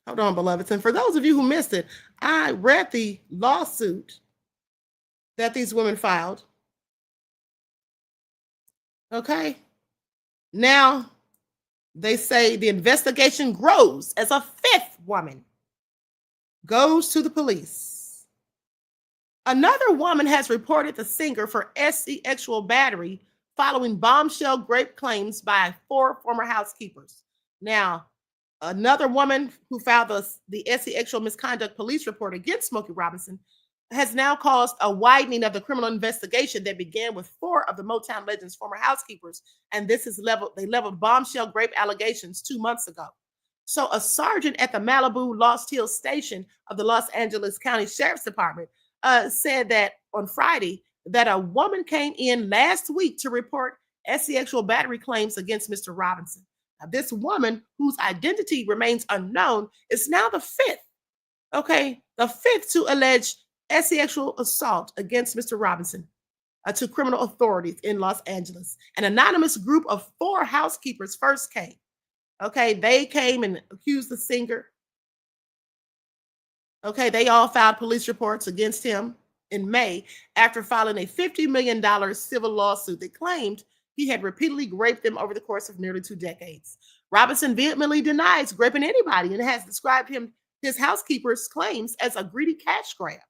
Hold on, beloveds. And for those of you who missed it, I read the lawsuit that these women filed. Okay. Now they say the investigation grows as a 5th woman goes to the police. Another woman has reported the singer for sexual battery following bombshell rape claims by 4 former housekeepers. Now, another woman who filed the sexual misconduct police report against Smokey Robinson has now caused a widening of the criminal investigation that began with 4 of the Motown legend's former housekeepers, and they leveled bombshell rape allegations 2 months ago. So a sergeant at the Malibu Lost Hills station of the Los Angeles County Sheriff's Department said that on Friday that a woman came in last week to report sexual battery claims against Mr. Robinson. Now, this woman, whose identity remains unknown, is now the 5th. Okay, the 5th to allege sexual assault against Mr. Robinson to criminal authorities in Los Angeles. An anonymous group of 4 housekeepers first came. Okay, they came and accused the singer. Okay, they all filed police reports against him in May after filing a $50 million civil lawsuit that claimed he had repeatedly raped them over the course of nearly 2 decades. Robinson vehemently denies raping anybody and has described his housekeeper's claims as a greedy cash grab.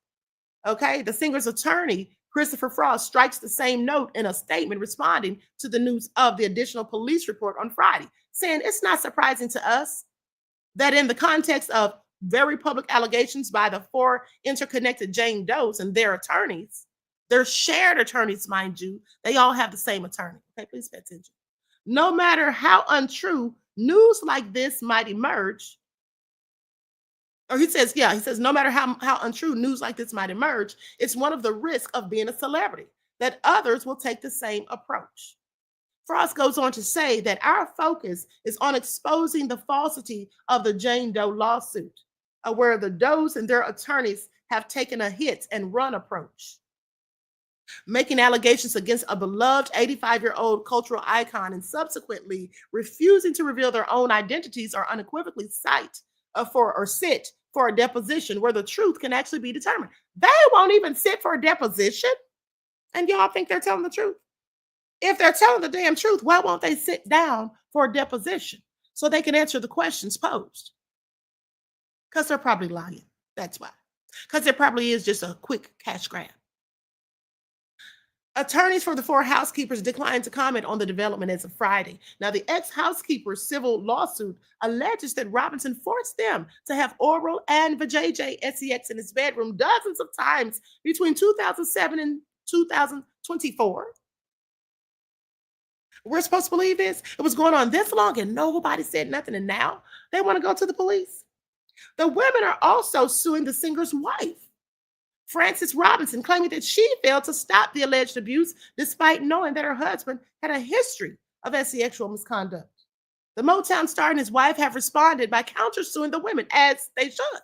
Okay, the singer's attorney, Christopher Frost, strikes the same note in a statement responding to the news of the additional police report on Friday, saying it's not surprising to us that in the context of very public allegations by the 4 interconnected Jane Does and their attorneys, their shared attorneys, mind you, they all have the same attorney. Okay, please pay attention. No matter how untrue news like this might emerge, or he says, no matter how untrue news like this might emerge, it's one of the risks of being a celebrity that others will take the same approach. Frost goes on to say that our focus is on exposing the falsity of the Jane Doe lawsuit, where the Does and their attorneys have taken a hit and run approach. making allegations against a beloved 85-year-old cultural icon and subsequently refusing to reveal their own identities or unequivocally sit for a deposition where the truth can actually be determined. They won't even sit for a deposition, and y'all think they're telling the truth? If they're telling the damn truth, why won't they sit down for a deposition so they can answer the questions posed? Because they're probably lying. That's why. Because it probably is just a quick cash grab. Attorneys for the 4 housekeepers declined to comment on the development as of Friday. Now, the ex-housekeeper's civil lawsuit alleges that Robinson forced them to have oral and vajayjay sex in his bedroom dozens of times between 2007 and 2024. We're supposed to believe this? It was going on this long and nobody said nothing, and now they want to go to the police? The women are also suing the singer's wife, Frances Robinson, claiming that she failed to stop the alleged abuse despite knowing that her husband had a history of sexual misconduct. The Motown star and his wife have responded by countersuing the women, as they should.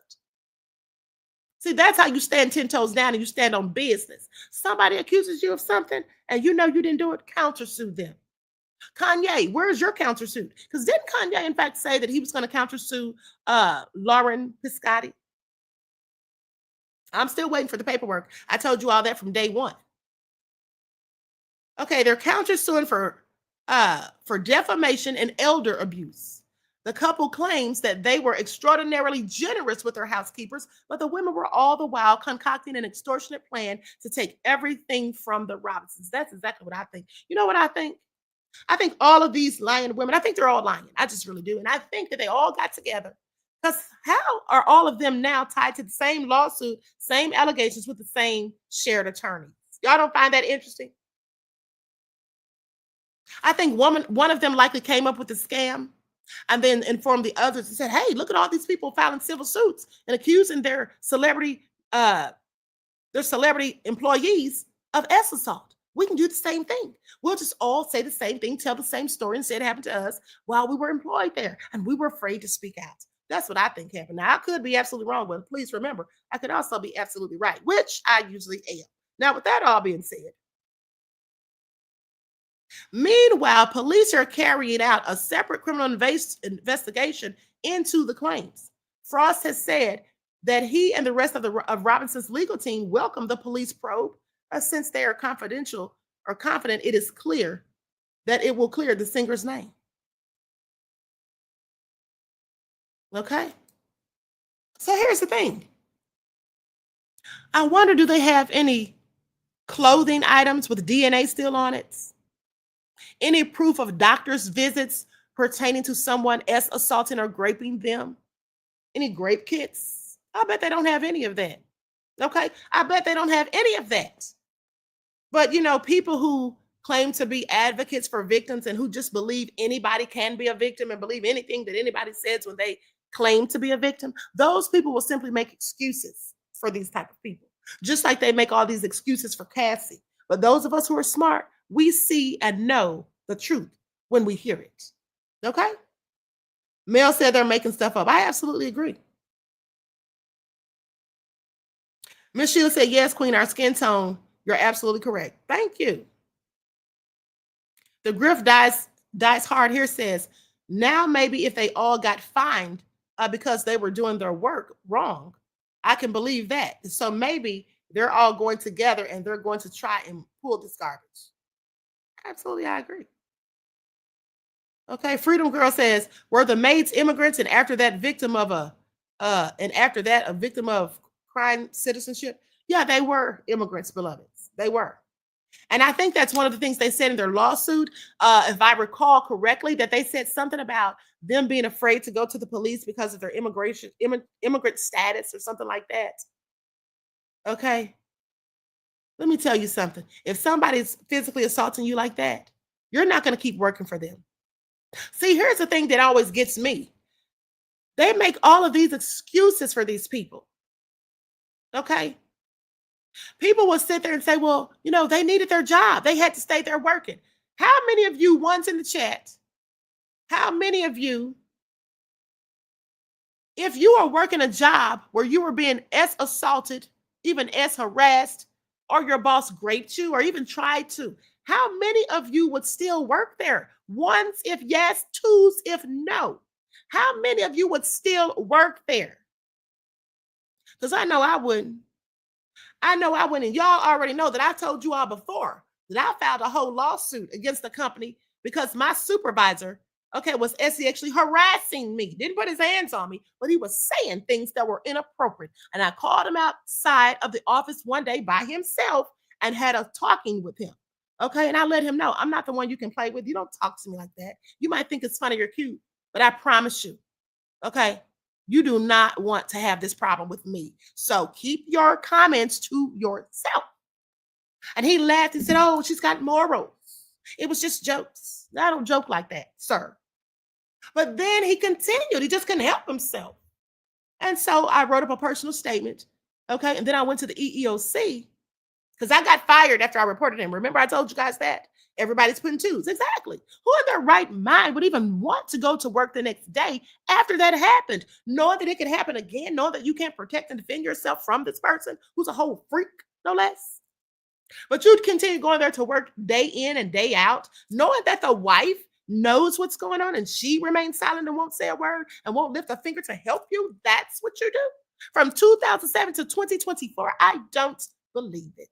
See, that's how you stand 10 toes down and you stand on business. Somebody accuses you of something and you know you didn't do it, countersue them. Kanye, where's your countersuit? Because didn't Kanye, in fact, say that he was going to countersue Lauren Piscotti? I'm still waiting for the paperwork. I told you all that from day one. Okay, they're countersuing for defamation and elder abuse. The couple claims that they were extraordinarily generous with their housekeepers, but the women were all the while concocting an extortionate plan to take everything from the Robinsons. That's exactly what I think. You know what I think? I think all of these lying women, I think they're all lying. I just really do. And I think that they all got together. Because how are all of them now tied to the same lawsuit, same allegations with the same shared attorneys? Y'all don't find that interesting? I think one of them likely came up with the scam and then informed the others and said, hey, look at all these people filing civil suits and accusing their celebrity employees of assault. We can do the same thing. We'll just all say the same thing, tell the same story, and say it happened to us while we were employed there and we were afraid to speak out. That's what I think happened. Now, I could be absolutely wrong, but please remember, I could also be absolutely right, which I usually am. Now, with that all being said, meanwhile, police are carrying out a separate criminal investigation into the claims. Frost has said that he and the rest of Robinson's legal team welcome the police probe since they are confident it is clear that it will clear the singer's name. Okay. So here's the thing. I wonder, do they have any clothing items with DNA still on it? Any proof of doctor's visits pertaining to someone else assaulting or raping them? Any grape kits? I bet they don't have any of that. Okay. I bet they don't have any of that. But, you know, people who claim to be advocates for victims and who just believe anybody can be a victim and believe anything that anybody says when they claim to be a victim, those people will simply make excuses for these type of people, just like they make all these excuses for Cassie. But those of us who are smart, we see and know the truth when we hear it. Okay? Mel said they're making stuff up. I absolutely agree. Miss Sheila said, yes, Queen, our skin tone. You're absolutely correct. Thank you. The Griff dies hard here says, now maybe if they all got fined because they were doing their work wrong, I can believe that. So maybe they're all going together and they're going to try and pull this garbage. Absolutely, I agree. Okay, Freedom Girl says, were the maids immigrants and after that a victim of crime citizenship? Yeah, they were immigrants, beloveds. They were. And I think that's one of the things they said in their lawsuit, if I recall correctly, that they said something about them being afraid to go to the police because of their immigrant status or something like that. Okay. Let me tell you something. If somebody's physically assaulting you like that, you're not going to keep working for them. See, here's the thing that always gets me. They make all of these excuses for these people. Okay. People will sit there and say, well, you know, they needed their job. They had to stay there working. How many of you, ones in the chat, how many of you, if you are working a job where you were being as assaulted, even as harassed, or your boss graped you or even tried to, how many of you would still work there? Ones if yes, twos if no. How many of you would still work there? Because I know I wouldn't. I know I wouldn't. And y'all already know that I told you all before that I filed a whole lawsuit against the company because my supervisor, was actually harassing me. Didn't put his hands on me, but he was saying things that were inappropriate. And I called him outside of the office one day by himself and had a talking with him. Okay. And I let him know I'm not the one you can play with. You don't talk to me like that. You might think it's funny or cute, but I promise you, okay, you do not want to have this problem with me. So keep your comments to yourself. And he laughed and said, oh, she's got morals. It was just jokes. I don't joke like that, sir. But then he continued. He just couldn't help himself. And so I wrote up a personal statement. Okay. And then I went to the EEOC because I got fired after I reported him. Remember, I told you guys that? Everybody's putting twos. Exactly. Who in their right mind would even want to go to work the next day after that happened, knowing that it could happen again, knowing that you can't protect and defend yourself from this person who's a whole freak, no less? But you'd continue going there to work day in and day out, knowing that the wife knows what's going on and she remains silent and won't say a word and won't lift a finger to help you. That's what you do. From 2007 to 2024, I don't believe it.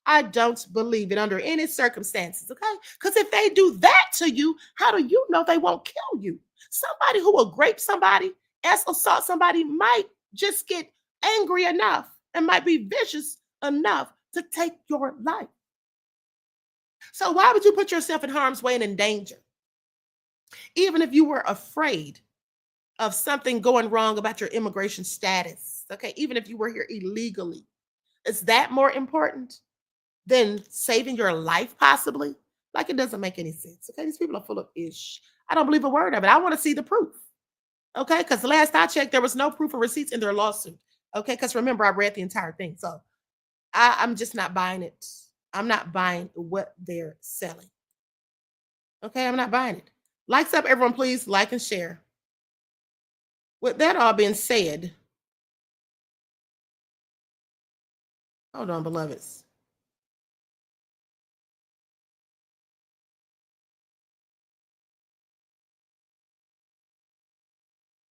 I don't believe it under any circumstances, okay? Because if they do that to you, how do you know they won't kill you? Somebody who will grape somebody, assault somebody might just get angry enough and might be vicious enough to take your life. So why would you put yourself in harm's way and in danger? Even if you were afraid of something going wrong about your immigration status, okay? Even if you were here illegally, is that more important than saving your life possibly? Like, it doesn't make any sense, okay? These people are full of ish. I don't believe a word of it. I want to see the proof, okay? Because the last I checked, there was no proof of receipts in their lawsuit, okay? Because remember, I read the entire thing. So I'm just not buying it. I'm not buying what they're selling. Okay, I'm not buying it. Likes up, everyone, please like and share. With that all being said, hold on, beloveds.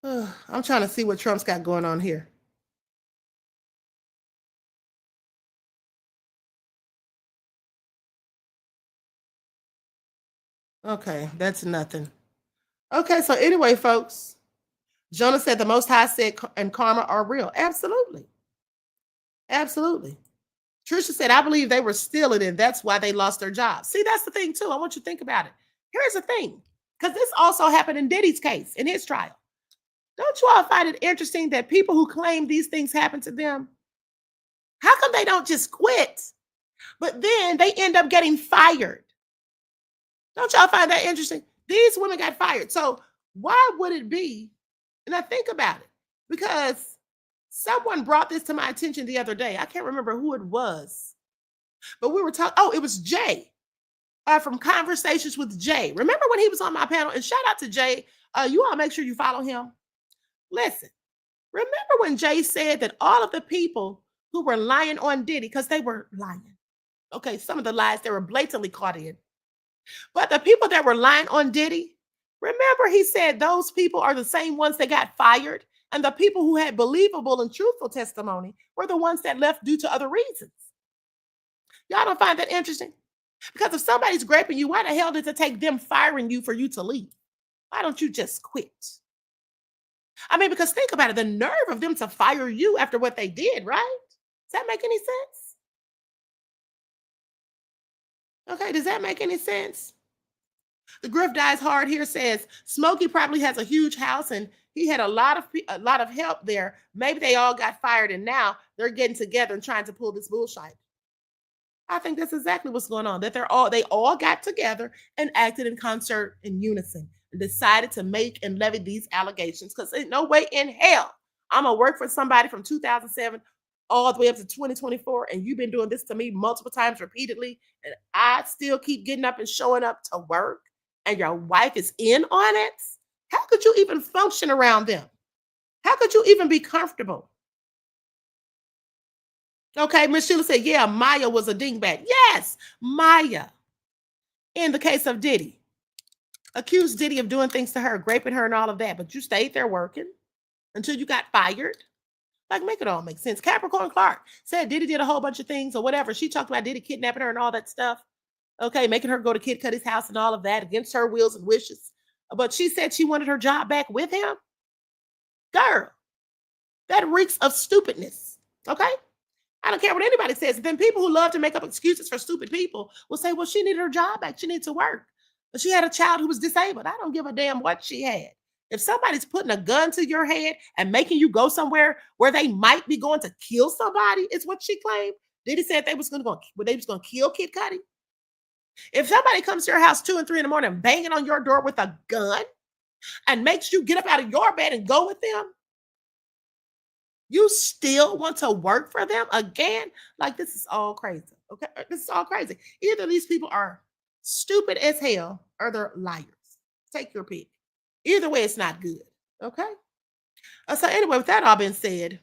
I'm trying to see what Trump's got going on here. Okay, that's nothing. Okay, so anyway, folks, Jonah said the Most High said and karma are real. Absolutely. Absolutely. Trisha said, I believe they were stealing and that's why they lost their jobs. See, that's the thing too. I want you to think about it. Here's the thing, because this also happened in Diddy's case, in his trial. Don't you all find it interesting that people who claim these things happen to them, how come they don't just quit, but then they end up getting fired? Don't y'all find that interesting? These women got fired. So why would it be? And I think about it because someone brought this to my attention the other day. I can't remember who it was, but we were talking. Oh, it was Jay from Conversations with Jay. Remember when he was on my panel? And shout out to Jay. You all make sure you follow him. Listen, remember when Jay said that all of the people who were lying on Diddy, because they were lying. Okay, some of the lies they were blatantly caught in. But the people that were lying on Diddy, remember he said those people are the same ones that got fired. And the people who had believable and truthful testimony were the ones that left due to other reasons. Y'all don't find that interesting? Because if somebody's graping you, why the hell does it take them firing you for you to leave? Why don't you just quit? I mean, because think about it, the nerve of them to fire you after what they did, right? Does that make any sense? Okay, does that make any sense? The Griff Dies Hard here says, Smokey probably has a huge house and he had a lot of help there. Maybe they all got fired and now they're getting together and trying to pull this bullshit. I think that's exactly what's going on, that they all got together and acted in concert in unison and decided to make and levy these allegations, because there's no way in hell I'm going to work for somebody from 2007 all the way up to 2024, and you've been doing this to me multiple times repeatedly, and I still keep getting up and showing up to work, and your wife is in on it? How could you even function around them? How could you even be comfortable? Okay, Miss Sheila said, yeah, Maya was a dingbat. Yes, Maya. In the case of Diddy. Accused Diddy of doing things to her, raping her and all of that, but you stayed there working until you got fired. Like, make it all make sense. Capricorn Clark said Diddy did a whole bunch of things or whatever. She talked about Diddy kidnapping her and all that stuff. Okay, making her go to Kid Cudi's house and all of that against her wills and wishes. But she said she wanted her job back with him. Girl, that reeks of stupidness. Okay? I don't care what anybody says. Then people who love to make up excuses for stupid people will say, well, she needed her job back. She needed to work. But she had a child who was disabled. I don't give a damn what she had. If somebody's putting a gun to your head and making you go somewhere where they might be going to kill somebody, is what she claimed. Diddy said they was going to kill Kid Cudi. If somebody comes to your house 2 and 3 in the morning banging on your door with a gun and makes you get up out of your bed and go with them, you still want to work for them again? Like, this is all crazy. Okay, this is all crazy. Either these people are stupid as hell or they're liars. Take your pick. Either way, it's not good. Okay. So anyway, with that all being said,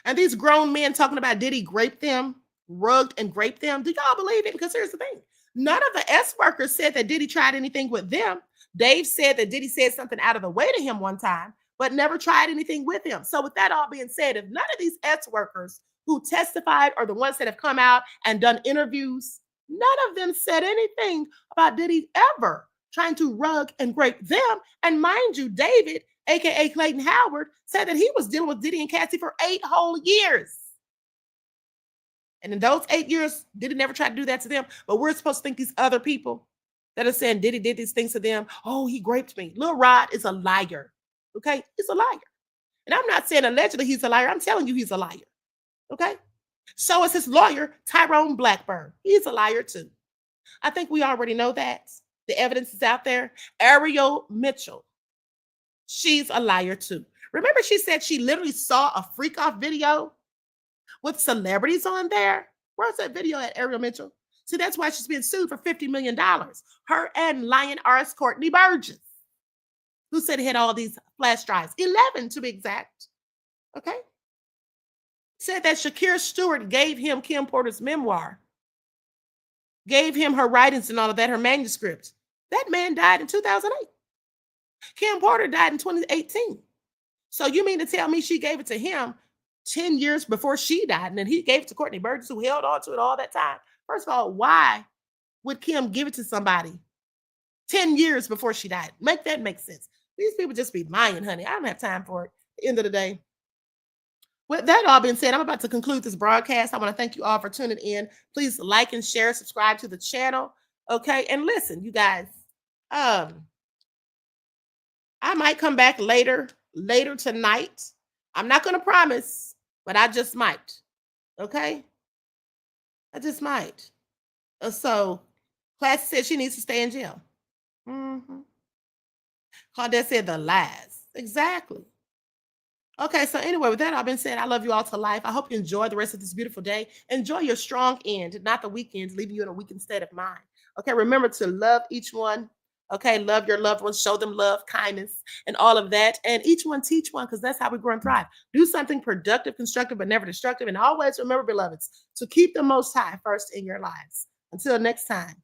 and these grown men talking about Diddy raped them, rugged and raped them. Do y'all believe it? Because here's the thing. None of the S workers said that Diddy tried anything with them. Dave said that Diddy said something out of the way to him one time, but never tried anything with him. So with that all being said, if none of these S workers who testified or the ones that have come out and done interviews, none of them said anything about Diddy ever trying to rug and rape them. And mind you, David, aka Clayton Howard, said that he was dealing with Diddy and Cassie for 8 whole years. And in those 8 years, Diddy never tried to do that to them. But we're supposed to think these other people that are saying Diddy did these things to them, oh, he raped me. Lil Rod is a liar. Okay? He's a liar. And I'm not saying allegedly he's a liar. I'm telling you he's a liar. Okay? So is his lawyer, Tyrone Blackburn. He's a liar too. I think we already know that. The evidence is out there. Ariel Mitchell. She's a liar too. Remember she said she literally saw a freak off video with celebrities on there? Where's that video at, Ariel Mitchell? See, that's why she's being sued for $50 million. Her and Lion R.S. Courtney Burgess, who said he had all these flash drives, 11 to be exact. Okay? Said that Shakur Stewart gave him Kim Porter's memoir, gave him her writings and all of that, her manuscript. That man died in 2008. Kim Porter died in 2018. So you mean to tell me she gave it to him 10 years before she died, and then he gave it to Courtney Burgess, who held on to it all that time? First of all, why would Kim give it to somebody 10 years before she died? Make that make sense. These people just be lying, honey. I don't have time for it at the end of the day. With that all being said, I'm about to conclude this broadcast. I want to thank you all for tuning in. Please like and share, subscribe to the channel. Okay. And listen, you guys, I might come back later tonight. I'm not going to promise, but I just might. Okay. I just might. So Classy said she needs to stay in jail. Claudette said the lies. Exactly. Okay, so anyway, with that all been said, I love you all to life. I hope you enjoy the rest of this beautiful day. Enjoy your strong end, not the weekends, leaving you in a weakened state of mind. Okay, remember to love each one. Okay, love your loved ones, show them love, kindness, and all of that. And each one teach one, because that's how we grow and thrive. Do something productive, constructive, but never destructive. And always remember, beloveds, to keep the Most High first in your lives. Until next time.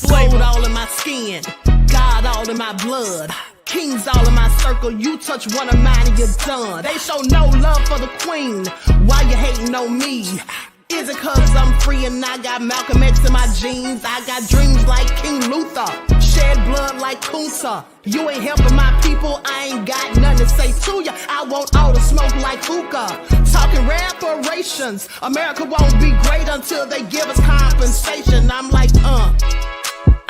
Gold all in my skin, God all in my blood, kings all in my circle. You touch one of mine and you're done. They show no love for the queen. Why you hating on me? Is it cause I'm free and I got Malcolm X in my jeans? I got dreams like King Luther, shed blood like Kunsa. You ain't helping my people, I ain't got nothing to say to ya. I want all the smoke like hookah. Talking reparations, America won't be great until they give us compensation. I'm like,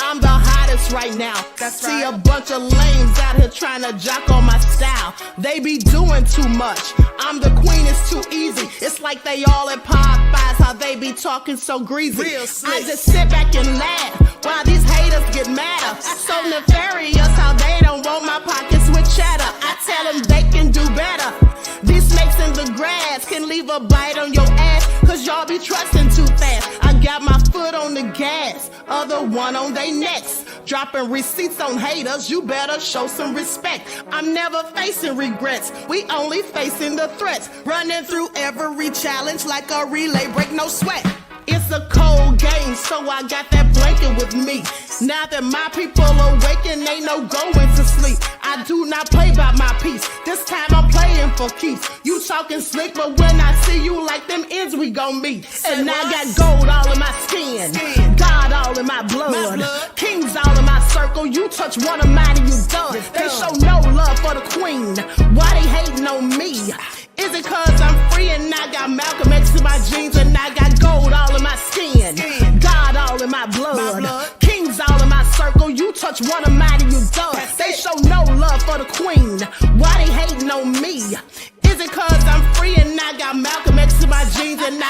I'm the hottest right now. See a bunch of lames out here trying to jock on my style. They be doing too much. I'm the queen, it's too easy. It's like they all at Popeyes, how they be talking so greasy. I just sit back and laugh while these haters get madder. So nefarious how they don't want my pockets with cheddar. I tell them they can do better. These snakes in the grass can leave leave a bite on your ass, cause y'all be trusting too fast. I got my foot on the gas, other one on they necks. Dropping receipts on haters, you better show some respect. I'm never facing regrets, we only facing the threats. Running through every challenge like a relay, break no sweat. It's a cold game, so I got that blanket with me. Now that my people awaken, ain't no going to sleep. I do not play by my piece, this time I'm playing for keeps. You talking slick, but when I see you like them ends, we gon' meet. And I got gold all in my skin, God all in my blood, kings all in my circle. You touch one of mine and you done. They show no love for the queen, why they hating on me? Is it cause I'm free and I got Malcolm X in my jeans and I got gold all in my skin, God all in my blood, kings all in my circle. You touch one of mine and you done. They show no love for the queen, why they hating on me? Is it cause I'm free and I got Malcolm X in my jeans and